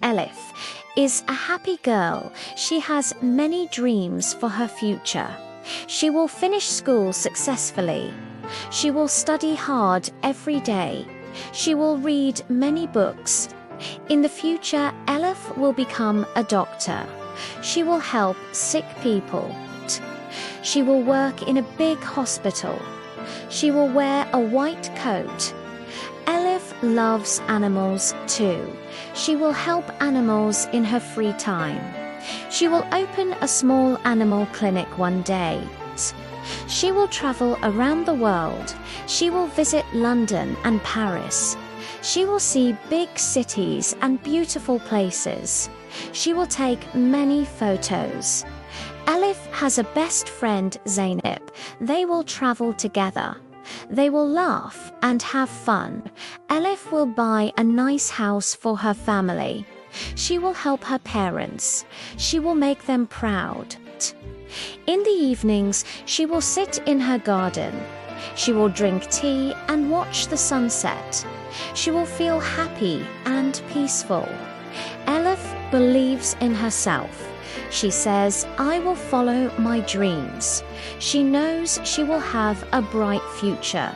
Elif is a happy girl. She has many dreams for her future. She will finish school successfully. She will study hard every day. She will read many books. In the future, Elif will become a doctor. She will help sick people. She will work in a big hospital. She will wear a white coat. Elif loves animals too. She will help animals in her free time. She will open a small animal clinic one day. She will travel around the world. She will visit London and Paris. She will see big cities and beautiful places. She will take many photos. Elif has a best friend, Zainab. They will travel together. They will laugh and have fun. Elif will buy a nice house for her family. She will help her parents. She will make them proud. In the evenings, she will sit in her garden. She will drink tea and watch the sunset. She will feel happy and peaceful. Elif believes in herself. She says, "I will follow my dreams." She knows she will have a bright future.